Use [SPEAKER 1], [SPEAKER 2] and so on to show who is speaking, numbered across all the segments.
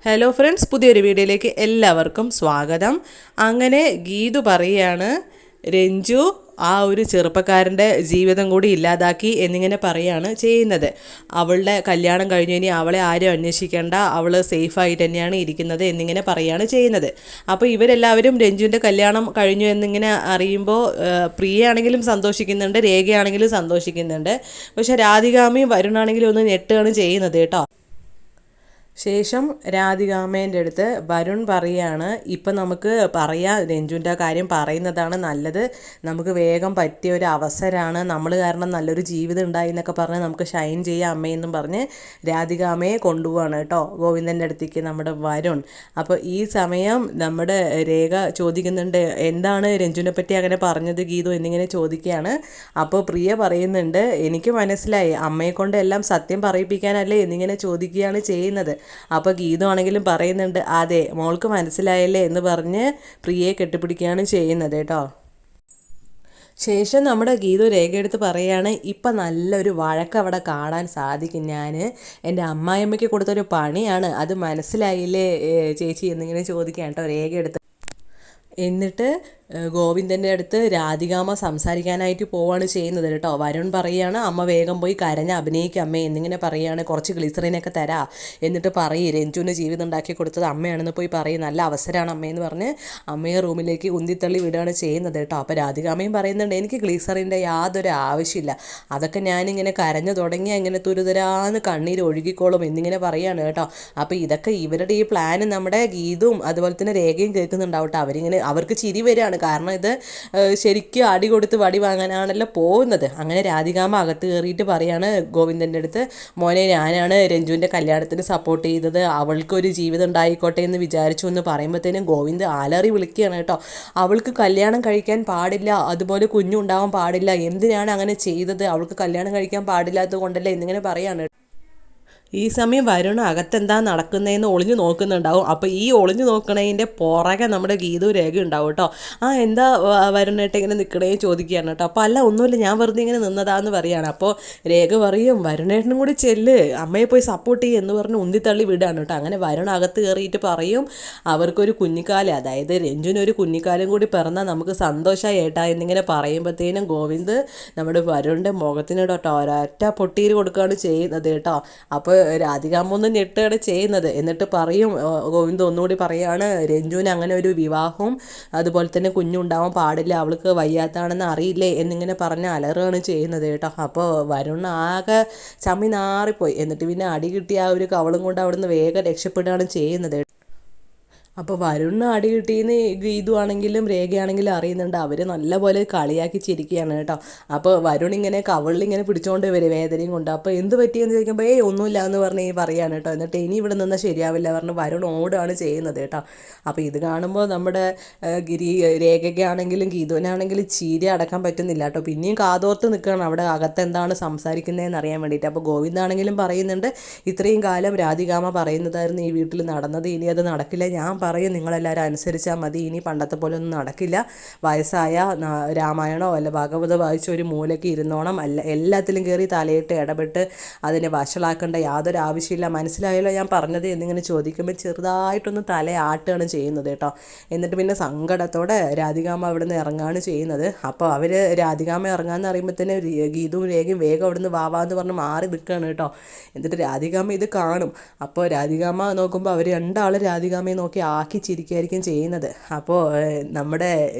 [SPEAKER 1] Hello friends, പുതിയൊരു വീഡിയോയിലേക്ക് എല്ലാവർക്കും സ്വാഗതം. അങ്ങനെ ഗീതു പറയാണ്, രഞ്ജു ആ ഒരു ചെറുപ്പക്കാരൻ്റെ ജീവിതം കൂടി ഇല്ലാതാക്കി എന്നിങ്ങനെ പറയാണ് ചെയ്യുന്നത്. അവളുടെ കല്യാണം കഴിഞ്ഞ് ഇനി അവളെ ആരും അന്വേഷിക്കേണ്ട, അവൾ സേഫായിട്ട് തന്നെയാണ് ഇരിക്കുന്നത് എന്നിങ്ങനെ പറയാണ് ചെയ്യുന്നത്. അപ്പോൾ ഇവരെല്ലാവരും രഞ്ജുവിൻ്റെ കല്യാണം കഴിഞ്ഞു എന്നിങ്ങനെ അറിയുമ്പോൾ പ്രിയയാണെങ്കിലും സന്തോഷിക്കുന്നുണ്ട്, രേഖയാണെങ്കിലും സന്തോഷിക്കുന്നുണ്ട്. പക്ഷേ രാധികാമ്മയും വരുണാണെങ്കിലും ഒന്ന് ഞെട്ടുകയാണ് ചെയ്യുന്നത് കേട്ടോ. ശേഷം രാധികാമ്മേൻ്റെ അടുത്ത് വരുൺ പറയാണ്, ഇപ്പം നമുക്ക് പറയാം, രഞ്ജുവിൻ്റെ കാര്യം പറയുന്നതാണ് നല്ലത്, നമുക്ക് വേഗം പറ്റിയ ഒരു അവസരമാണ്, നമ്മൾ കാരണം നല്ലൊരു ജീവിതം ഉണ്ടായി എന്നൊക്കെ പറഞ്ഞ് നമുക്ക് ഷൈൻ ചെയ്യാം അമ്മയെന്നും പറഞ്ഞ് രാധികാമ്മയെ കൊണ്ടുപോവാണ് കേട്ടോ ഗോവിന്ദൻ്റെ അടുത്തേക്ക് നമ്മുടെ വരുൺ. അപ്പോൾ ഈ സമയം നമ്മുടെ രേഖ ചോദിക്കുന്നുണ്ട്, എന്താണ് രഞ്ജുവിനെ പറ്റി അങ്ങനെ പറഞ്ഞത് ഗീതു എന്നിങ്ങനെ ചോദിക്കുകയാണ്. അപ്പോൾ പ്രിയ പറയുന്നുണ്ട്, എനിക്ക് മനസ്സിലായി, അമ്മയെ കൊണ്ട് എല്ലാം സത്യം പറയിപ്പിക്കാനല്ലേ എന്നിങ്ങനെ ചോദിക്കുകയാണ് ചെയ്യുന്നത്. അപ്പോൾ ഗീതു ആണെങ്കിലും പറയുന്നുണ്ട്, അതെ മോൾക്ക് മനസ്സിലായല്ലേ എന്ന് പറഞ്ഞ് പ്രിയയെ കെട്ടിപ്പിടിക്കുകയാണ് ചെയ്യുന്നത് കേട്ടോ. ശേഷം നമ്മുടെ ഗീതു രേഖയെടുത്ത് പറയുകയാണ്, ഇപ്പം നല്ലൊരു വഴക്ക് അവിടെ കാണാൻ സാധിക്കും, ഞാൻ എൻ്റെ അമ്മായിയമ്മയ്ക്ക് കൊടുത്തൊരു പണിയാണ്, അത് മനസ്സിലായില്ലേ ചേച്ചി എന്നിങ്ങനെ ചോദിക്കുകയാണ് കേട്ടോ രേഖയെടുത്ത്. എന്നിട്ട് ഗോവിന്ദൻ്റെ അടുത്ത് രാധികാമ്മ സംസാരിക്കാനായിട്ട് പോവാണ് ചെയ്യുന്നത് കേട്ടോ. വരുൺ പറയുകയാണ്, അമ്മ വേഗം പോയി കരഞ്ഞ് അഭിനയിക്കുക അമ്മേ എന്നിങ്ങനെ പറയുകയാണ്, കുറച്ച് ഗ്ലിസറിനൊക്കെ തരാ, എന്നിട്ട് പറയും രഞ്ജുവിന് ജീവിതം ഉണ്ടാക്കി കൊടുത്തത് അമ്മയാണെന്ന് പോയി പറയും, നല്ല അവസരമാണ് അമ്മയെന്ന് പറഞ്ഞ് അമ്മയെ റൂമിലേക്ക് ഉന്തിത്തള്ളി വിടുകയാണ് ചെയ്യുന്നത് കേട്ടോ. അപ്പോൾ രാധികാമ്മയും പറയുന്നുണ്ട്, എനിക്ക് ഗ്ലിസറിൻ്റെ യാതൊരു ആവശ്യമില്ല, അതൊക്കെ ഞാനിങ്ങനെ കരഞ്ഞു തുടങ്ങിയാൽ ഇങ്ങനെ തുരുതരാന്ന് കണ്ണീര് ഒഴുകിക്കോളും എന്നിങ്ങനെ പറയുകയാണ് കേട്ടോ. അപ്പോൾ ഇതൊക്കെ ഇവരുടെ ഈ പ്ലാൻ നമ്മുടെ ഗീതും അതുപോലെ തന്നെ രേഖയും കേൾക്കുന്നുണ്ടാവട്ടെ. അവർക്ക് ചിരി വരികയാണ്, കാരണം ഇത് ശരിക്കും അടി കൊടുത്ത് വടി വാങ്ങാനാണല്ലോ പോകുന്നത്. അങ്ങനെ രാധികാമ്മ അകത്ത് കയറിയിട്ട് പറയാണ് ഗോവിന്ദൻ്റെ അടുത്ത്, മോനെ ഞാനാണ് രഞ്ജുവിൻ്റെ കല്യാണത്തിന് സപ്പോർട്ട് ചെയ്തത്, അവൾക്കൊരു ജീവിതം ഉണ്ടായിക്കോട്ടെ എന്ന് വിചാരിച്ചു എന്ന് പറയുമ്പോഴത്തേനും ഗോവിന്ദ് ആലറി വിളിക്കുകയാണ് കേട്ടോ. അവൾക്ക് കല്യാണം കഴിക്കാൻ പാടില്ല, അതുപോലെ കുഞ്ഞുണ്ടാവാൻ പാടില്ല, എന്തിനാണ് അങ്ങനെ ചെയ്തത്, അവൾക്ക് കല്യാണം കഴിക്കാൻ പാടില്ലാത്തത് കൊണ്ടല്ലേ എന്നിങ്ങനെ പറയാണ്. ഈ സമയം വരുൺ അകത്തെന്താ നടക്കുന്നതെന്ന് ഒളിഞ്ഞു നോക്കുന്നുണ്ടാവും. അപ്പോൾ ഈ ഒളിഞ്ഞു നോക്കണതിൻ്റെ പുറകെ നമ്മുടെ ഗീതു രേഖ ഉണ്ടാവും കേട്ടോ. എന്താ വരുണേട്ട് ഇങ്ങനെ നിൽക്കണേ ചോദിക്കുകയാണ് കേട്ടോ. അപ്പോൾ അല്ല ഒന്നുമില്ല, ഞാൻ വെറുതെ ഇങ്ങനെ നിന്നതാന്ന് പറയുകയാണ്. അപ്പോൾ രേഖ പറയും, വരുണേട്ടനും കൂടി ചെല്ല്, അമ്മയെ പോയി സപ്പോർട്ട് ചെയ്യും എന്ന് പറഞ്ഞ് ഉന്തിത്തള്ളി വിടുകയാണ് കേട്ടോ. അങ്ങനെ വരുൺ അകത്ത് കയറിയിട്ട് പറയും, അവർക്കൊരു കുഞ്ഞിക്കാലം, അതായത് രഞ്ജുവിനൊരു കുഞ്ഞിക്കാലം കൂടി പിറന്നാൽ നമുക്ക് സന്തോഷമായി ഏട്ടാ എന്നിങ്ങനെ പറയുമ്പോഴത്തേനും ഗോവിന്ദ് നമ്മുടെ വരുണിൻ്റെ മുഖത്തിനോട് കേട്ടോ ഒരൊറ്റ പൊട്ടീര് കൊടുക്കുകയാണ് ചെയ്യുന്നത് കേട്ടോ. അപ്പോൾ രാധികാമ്മ ഒന്ന് ഞെട്ടുകയാണ് ചെയ്യുന്നത്. എന്നിട്ട് പറയും, ഗോവിന്ദ് ഒന്നുകൂടി പറയാണ്, രഞ്ജുവിന് അങ്ങനെ ഒരു വിവാഹവും അതുപോലെ തന്നെ കുഞ്ഞുണ്ടാവാൻ പാടില്ല, അവൾക്ക് വയ്യാത്താണെന്ന് അറിയില്ലേ എന്നിങ്ങനെ പറഞ്ഞ് അലറുകയാണ് ചെയ്യുന്നത് കേട്ടോ. അപ്പോൾ വരുൺ ആകെ ചമ്മി നാറിപ്പോയി. എന്നിട്ട് പിന്നെ അടി കിട്ടിയ ആ ഒരു കവളും കൊണ്ട് അവിടുന്ന് വേഗം രക്ഷപ്പെടുകയാണ് ചെയ്യുന്നത്. അപ്പോൾ വരുണിന് അടി കിട്ടിയെന്ന് ഗീതു ആണെങ്കിലും രേഖയാണെങ്കിലും അറിയുന്നുണ്ട്, അവർ നല്ലപോലെ കളിയാക്കി ചിരിക്കുകയാണ് കേട്ടോ. അപ്പോൾ വരുൺ ഇങ്ങനെ കവളിലിങ്ങനെ പിടിച്ചുകൊണ്ട് വരും വേദനയും കൊണ്ട്. അപ്പോൾ എന്ത് പറ്റിയെന്ന് ചോദിക്കുമ്പോൾ ഒന്നുമില്ല എന്ന് പറഞ്ഞ് പറയാണ് കേട്ടോ. എന്നിട്ട് ഇനി ഇവിടെ നിന്നാൽ ശരിയാവില്ല പറഞ്ഞ് വരുൺ ഓടുകയാണ് ചെയ്യുന്നത് കേട്ടോ. അപ്പോൾ ഇത് കാണുമ്പോൾ നമ്മുടെ രേഖയ്ക്കാണെങ്കിലും ഗീതുവിനാണെങ്കിലും ചീര അടക്കാൻ പറ്റുന്നില്ല കേട്ടോ. പിന്നെയും കാതോർത്ത് നിൽക്കുകയാണ് അവിടെ അകത്തെന്താണ് സംസാരിക്കുന്നതെന്ന് അറിയാൻ വേണ്ടിയിട്ട്. അപ്പോൾ ഗോവിന്ദാണെങ്കിലും പറയുന്നുണ്ട്, ഇത്രയും കാലം രാധികാമ്മ പറയുന്നതായിരുന്നു ഈ വീട്ടിൽ നടന്നത്, ഇനി അത് നടക്കില്ല, ഞാൻ പറയും നിങ്ങളെല്ലാവരും അനുസരിച്ചാൽ മതി, ഇനി പണ്ടത്തെ പോലെ ഒന്നും നടക്കില്ല, വയസ്സായ രാമായണോ അല്ല ഭാഗവത വായിച്ച ഒരു മൂലയ്ക്ക് ഇരുന്നോണം, അല്ല എല്ലാത്തിലും കയറി തലയിട്ട് ഇടപെട്ട് അതിനെ വഷളാക്കേണ്ട യാതൊരു ആവശ്യമില്ല, മനസ്സിലായല്ലോ ഞാൻ പറഞ്ഞത് എന്നിങ്ങനെ ചോദിക്കുമ്പോൾ ചെറുതായിട്ടൊന്ന് തലയാട്ടുകയാണ് ചെയ്യുന്നത് കേട്ടോ. എന്നിട്ട് പിന്നെ സങ്കടത്തോടെ രാധികാമ്മ അവിടെ നിന്ന് ഇറങ്ങുകയാണ് ചെയ്യുന്നത്. അപ്പോൾ അവർ രാധികാമ്മ ഇറങ്ങാമെന്ന് അറിയുമ്പോഴത്തേന് ഗീതുവും രേഖയും വേഗം അവിടെ നിന്ന് വാവാന്ന് പറഞ്ഞ് മാറി നിൽക്കുകയാണ് കേട്ടോ. എന്നിട്ട് രാധികാമ്മ ഇത് കാണും. അപ്പോൾ രാധികാമ്മ നോക്കുമ്പോൾ അവർ രണ്ടാളും രാധികാമ്മയെ നോക്കി ആക്കി ചിരിക്കുകയായിരിക്കും ചെയ്യുന്നത്. അപ്പോൾ നമ്മുടെ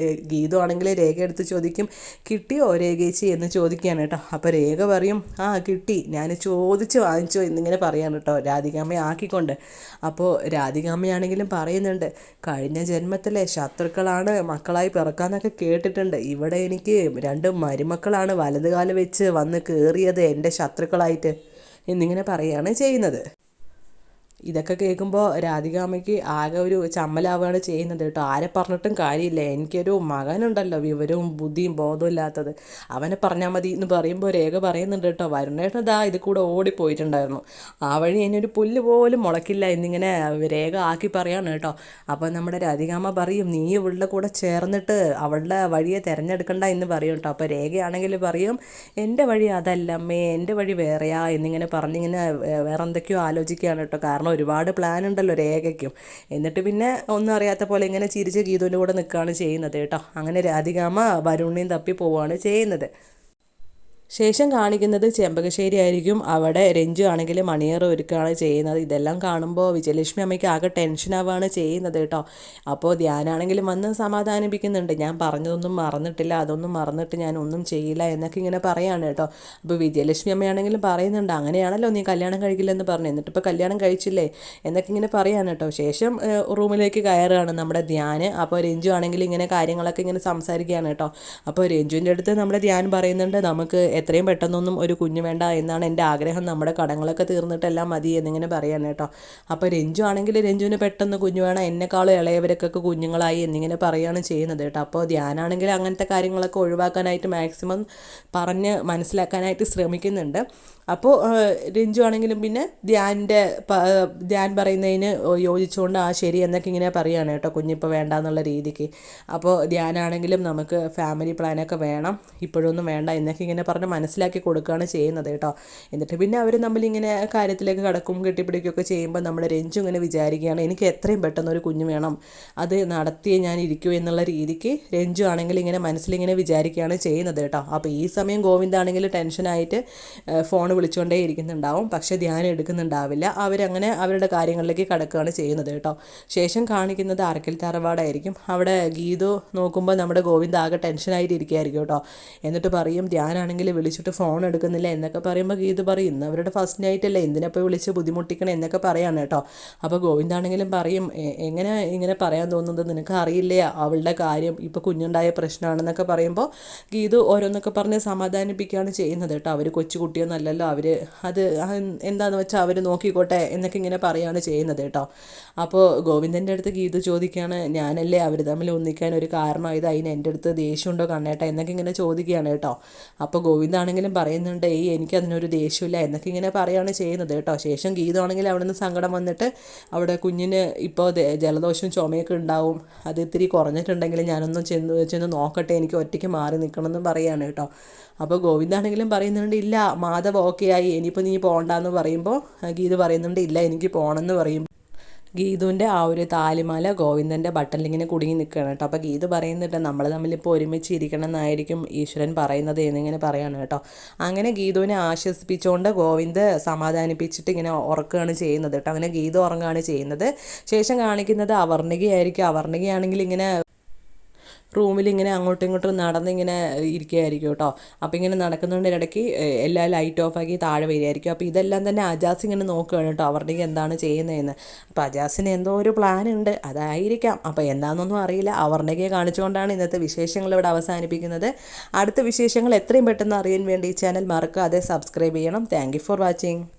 [SPEAKER 1] ഗീതു ആണെങ്കിൽ രേഖ എടുത്ത് ചോദിക്കും, കിട്ടിയോ രേഖേച്ചി എന്ന് ചോദിക്കുകയാണ് കേട്ടോ. അപ്പോൾ രേഖ പറയും, കിട്ടി, ഞാൻ ചോദിച്ച് വാങ്ങിച്ചോ എന്നിങ്ങനെ പറയാണ് കേട്ടോ രാധികാമ്മയെ ആക്കിക്കൊണ്ട്. അപ്പോൾ രാധികാമ്മയാണെങ്കിലും പറയുന്നുണ്ട്, കഴിഞ്ഞ ജന്മത്തിലെ ശത്രുക്കളാണ് മക്കളായി പിറക്കാന്നൊക്കെ കേട്ടിട്ടുണ്ട്, ഇവിടെ എനിക്ക് 2 മരുമക്കളാണ് വലതുകാലം വെച്ച് വന്ന് കയറിയത് എൻ്റെ ശത്രുക്കളായിട്ട് എന്നിങ്ങനെ പറയുകയാണ് ചെയ്യുന്നത്. ഇതൊക്കെ കേൾക്കുമ്പോൾ രാധികാമ്മയ്ക്ക് ആകെ ഒരു ചമ്മലാവുകയാണ് ചെയ്യുന്നത് കേട്ടോ. ആരെ പറഞ്ഞിട്ടും കാര്യമില്ല, എനിക്കൊരു മകനുണ്ടല്ലോ വിവരവും ബുദ്ധിയും ബോധവും ഇല്ലാത്തത്, അവനെ പറഞ്ഞാൽ മതി എന്ന് പറയുമ്പോൾ രേഖ പറയുന്നുണ്ട് കേട്ടോ, വരുണേട്ടൻ ഇത് കൂടെ ഓടിപ്പോയിട്ടുണ്ടായിരുന്നു, ആ വഴി അതിനൊരു പുല്ല് പോലും മുളക്കില്ല എന്നിങ്ങനെ രേഖ ആക്കി പറയാണ് കേട്ടോ. അപ്പോൾ നമ്മുടെ രാധികാമ്മ പറയും, നീ ഇവളുടെ കൂടെ ചേർന്നിട്ട് അവളുടെ വഴിയെ തിരഞ്ഞെടുക്കണ്ട എന്ന് പറയും കേട്ടോ. അപ്പോൾ രേഖയാണെങ്കിൽ പറയും, എൻ്റെ വഴി അതല്ല അമ്മേ, എൻ്റെ വഴി വേറെയാ എന്നിങ്ങനെ പറഞ്ഞിങ്ങനെ വേറെ എന്തൊക്കെയോ ആലോചിക്കുകയാണ് കേട്ടോ. കാരണം ചെയ്യാനുള്ള ഒരുപാട് പ്ലാൻ ഉണ്ടല്ലോ രേഖയ്ക്കും. എന്നിട്ട് പിന്നെ ഒന്നും അറിയാത്ത പോലെ ഇങ്ങനെ ചിരിച്ച് ഗീതുവിൻ്റെ കൂടെ നിൽക്കുകയാണ് ചെയ്യുന്നത് കേട്ടോ. അങ്ങനെ രാധികാമ്മ വരുണിനെയും തപ്പി പോവുകയാണ് ചെയ്യുന്നത്. ശേഷം കാണിക്കുന്നത് ചെമ്പകശ്ശേരി ആയിരിക്കും. അവിടെ രഞ്ജു ആണെങ്കിൽ മണിയറ ഒരുക്കുകയാണ് ചെയ്യുന്നത്. ഇതെല്ലാം കാണുമ്പോൾ വിജയലക്ഷ്മി അമ്മയ്ക്ക് ആകെ ടെൻഷനാവുകയാണ് ചെയ്യുന്നത് കേട്ടോ. അപ്പോൾ ധ്യാനാണെങ്കിലും വന്ന് സമാധാനിപ്പിക്കുന്നുണ്ട്. ഞാൻ പറഞ്ഞതൊന്നും മറന്നിട്ടില്ല, അതൊന്നും മറന്നിട്ട് ഞാൻ ഒന്നും ചെയ്യില്ല എന്നൊക്കെ ഇങ്ങനെ പറയാണ് കേട്ടോ. അപ്പോൾ വിജയലക്ഷ്മി അമ്മയാണെങ്കിലും പറയുന്നുണ്ട്, അങ്ങനെയാണല്ലോ നീ കല്യാണം കഴിക്കില്ലെന്ന് പറഞ്ഞു, എന്നിട്ടിപ്പോൾ കല്യാണം കഴിച്ചില്ലേ എന്നൊക്കെ ഇങ്ങനെ പറയാണ് കേട്ടോ. ശേഷം റൂമിലേക്ക് കയറുകയാണ് നമ്മുടെ ധ്യാന്. അപ്പോൾ രഞ്ജു ആണെങ്കിൽ ഇങ്ങനെ കാര്യങ്ങളൊക്കെ ഇങ്ങനെ സംസാരിക്കുകയാണ് കേട്ടോ. അപ്പോൾ രഞ്ജുവിൻ്റെ അടുത്ത് നമ്മുടെ ധ്യാൻ പറയുന്നുണ്ട്, നമുക്ക് എത്രയും പെട്ടെന്നൊന്നും ഒരു കുഞ്ഞ് വേണ്ട എന്നാണ് എൻ്റെ ആഗ്രഹം, നമ്മുടെ കടങ്ങളൊക്കെ തീർന്നിട്ടെല്ലാം മതി എന്നിങ്ങനെ പറയാൻ കേട്ടോ. അപ്പോൾ രഞ്ജു ആണെങ്കിൽ രഞ്ജുവിന് പെട്ടെന്ന് കുഞ്ഞ് വേണം, എന്നെക്കാളും ഇളയവരൊക്കെ കുഞ്ഞുങ്ങളായി എന്നിങ്ങനെ പറയുകയാണ് ചെയ്യുന്നത് കേട്ടോ. അപ്പോൾ ധ്യാനാണെങ്കിൽ അങ്ങനത്തെ കാര്യങ്ങളൊക്കെ ഒഴിവാക്കാനായിട്ട് മാക്സിമം പറഞ്ഞ് മനസ്സിലാക്കാനായിട്ട് ശ്രമിക്കുന്നുണ്ട്. അപ്പോൾ രഞ്ജു ആണെങ്കിലും പിന്നെ ധ്യാൻ പറയുന്നതിന് യോജിച്ചുകൊണ്ട് ആ ശരി എന്നൊക്കെ ഇങ്ങനെ പറയുകയാണ് കേട്ടോ, കുഞ്ഞിപ്പോൾ വേണ്ട എന്നുള്ള രീതിക്ക്. അപ്പോൾ ധ്യാനാണെങ്കിലും നമുക്ക് ഫാമിലി പ്ലാനൊക്കെ വേണം, ഇപ്പോഴൊന്നും വേണ്ട എന്നൊക്കെ ഇങ്ങനെ പറഞ്ഞ് മനസ്സിലാക്കി കൊടുക്കുകയാണ് ചെയ്യുന്നത് കേട്ടോ. എന്നിട്ട് പിന്നെ അവർ നമ്മളിങ്ങനെ കാര്യത്തിലേക്ക് കടക്കും കെട്ടിപ്പിടിക്കുകയൊക്കെ ചെയ്യുമ്പോൾ നമ്മുടെ രഞ്ജു ഇങ്ങനെ വിചാരിക്കുകയാണ്, എനിക്ക് എത്രയും പെട്ടെന്ന് ഒരു കുഞ്ഞ് വേണം, അത് നടത്തിയേ ഞാൻ ഇരിക്കൂ എന്നുള്ള രീതിക്ക് രഞ്ജു ആണെങ്കിൽ ഇങ്ങനെ മനസ്സിലിങ്ങനെ വിചാരിക്കുകയാണ് ചെയ്യുന്നത് കേട്ടോ. അപ്പോൾ ഈ സമയം ഗോവിന്ദാണെങ്കിൽ ടെൻഷനായിട്ട് ഫോൺ വിളിച്ചുകൊണ്ടേ ഇരിക്കുന്നുണ്ടാവും, പക്ഷേ ധ്യാനം എടുക്കുന്നുണ്ടാവില്ല. അവരങ്ങനെ അവരുടെ കാര്യങ്ങളിലേക്ക് കടക്കുകയാണ് ചെയ്യുന്നത് കേട്ടോ. ശേഷം കാണിക്കുന്നത് അറക്കൽ തറവാടായിരിക്കും. അവിടെ ഗീതു നോക്കുമ്പോൾ നമ്മുടെ ഗോവിന്ദ ആകെ ടെൻഷനായിട്ട് ഇരിക്കുകയായിരിക്കും കേട്ടോ. എന്നിട്ട് പറയും, ധ്യാനാണെങ്കിൽ വിളിച്ചിട്ട് ഫോൺ എടുക്കുന്നില്ല എന്നൊക്കെ പറയുമ്പോൾ ഗീതു പറയും, ഇന്ന് അവരുടെ ഫസ്റ്റ് നൈറ്റ് അല്ലേ, എന്തിനപ്പോൾ വിളിച്ച് ബുദ്ധിമുട്ടിക്കണം എന്നൊക്കെ പറയാണ് കേട്ടോ. അപ്പോൾ ഗോവിന്ദാണെങ്കിലും പറയും, എങ്ങനെ ഇങ്ങനെ പറയാൻ തോന്നുന്നത്, നിനക്ക് അറിയില്ലേ അവളുടെ കാര്യം, ഇപ്പോൾ കുഞ്ഞുണ്ടായ പ്രശ്നമാണെന്നൊക്കെ പറയുമ്പോൾ ഗീതു ഓരോന്നൊക്കെ പറഞ്ഞ് സമാധാനിപ്പിക്കുകയാണ് ചെയ്യുന്നത് കേട്ടോ. അവർ കൊച്ചുകുട്ടിയൊന്നല്ലല്ലോ, അവർ അത് എന്താണെന്ന് വെച്ചാൽ അവർ നോക്കിക്കോട്ടെ എന്നൊക്കെ ഇങ്ങനെ പറയുകയാണ് ചെയ്യുന്നത് കേട്ടോ. അപ്പോൾ ഗോവിന്ദൻ്റെ അടുത്ത് ഗീതു ചോദിക്കുകയാണ്, ഞാനല്ലേ അവർ തമ്മിൽ ഒന്നിക്കാൻ ഒരു കാരണമായത്, അതിന് എൻ്റെ അടുത്ത് ദേഷ്യമുണ്ടോ കണ്ണേട്ട എന്നൊക്കെ ഇങ്ങനെ ചോദിക്കുകയാണ് കേട്ടോ. അപ്പോൾ ഗോവിന്ദാണെങ്കിലും പറയുന്നുണ്ട്, എനിക്കതിനൊരു ദേഷ്യമില്ല എന്നൊക്കെ ഇങ്ങനെ പറയുകയാണ് ചെയ്യുന്നത് കേട്ടോ. ശേഷം ഗീതു ആണെങ്കിൽ അവിടെ നിന്ന് സങ്കടം വന്നിട്ട് അവിടെ കുഞ്ഞിന് ഇപ്പോൾ ജലദോഷവും ചുമയൊക്കെ ഉണ്ടാവും, അത് ഇത്തിരി കുറഞ്ഞിട്ടുണ്ടെങ്കിൽ ഞാനൊന്നും ചെന്ന് നോക്കട്ടെ, എനിക്ക് ഒറ്റയ്ക്ക് മാറി നിൽക്കണമെന്ന് പറയുകയാണ് കേട്ടോ. അപ്പോൾ ഗോവിന്ദാണെങ്കിലും പറയുന്നുണ്ട്, ഇല്ല മാധവ് ഓക്കെ ആയി, ഇനിയിപ്പോൾ നീ പോകണ്ടെന്ന് പറയുമ്പോൾ ഗീതു പറയുന്നുണ്ട്, ഇല്ല എനിക്ക് പോകണമെന്ന് പറയും. ഗീതുവിൻ്റെ ആ ഒരു താലിമാല ഗോവിന്ദൻ്റെ ബട്ടണിലിങ്ങനെ കുടുങ്ങി നിൽക്കുകയാണ് കേട്ടോ. അപ്പോൾ ഗീതു പറയുന്നുണ്ട്, നമ്മൾ തമ്മിലിപ്പോൾ ഒരുമിച്ച് ഇരിക്കണം എന്നായിരിക്കും ഈശ്വരൻ പറയുന്നത് എന്നിങ്ങനെ പറയാണ് കേട്ടോ. അങ്ങനെ ഗീതുവിനെ ആശ്വസിപ്പിച്ചുകൊണ്ട് ഗോവിന്ദ് സമാധാനിപ്പിച്ചിട്ട് ഇങ്ങനെ ഉറക്കുകയാണ് ചെയ്യുന്നത് കേട്ടോ. അങ്ങനെ ഗീതു ഉറങ്ങുകയാണ് ചെയ്യുന്നത്. ശേഷം കാണിക്കുന്നത് അവർണികയായിരിക്കും. അവർണികയാണെങ്കിൽ ഇങ്ങനെ റൂമിൽ ഇങ്ങനെ അങ്ങോട്ടും ഇങ്ങോട്ടും നടന്നിങ്ങനെ ഇരിക്കുകയായിരിക്കും കേട്ടോ. അപ്പോൾ ഇങ്ങനെ നടക്കുന്നതിൻ്റെ ഇടയ്ക്ക് എല്ലാ ലൈറ്റ് ഓഫാക്കി താഴെ വരികയായിരിക്കും. അപ്പോൾ ഇതെല്ലാം തന്നെ അജാസ് ഇങ്ങനെ നോക്കുകയാണ് കേട്ടോ, അവരുടെക്ക് എന്താണ് ചെയ്യുന്നതെന്ന്. അപ്പോൾ അജാസിന് എന്തോ ഒരു പ്ലാൻ ഉണ്ട്, അതായിരിക്കാം. അപ്പോൾ എന്താണെന്നൊന്നും അറിയില്ല. അവരുടെക്ക് കാണിച്ചുകൊണ്ടാണ് ഇന്നത്തെ വിശേഷങ്ങൾ ഇവിടെ അവസാനിപ്പിക്കുന്നത്. അടുത്ത വിശേഷങ്ങൾ എത്രയും പെട്ടെന്ന് അറിയാൻ വേണ്ടി ഈ ചാനൽ മറക്കാതെ സബ്സ്ക്രൈബ് ചെയ്യണം. Thank you for watching.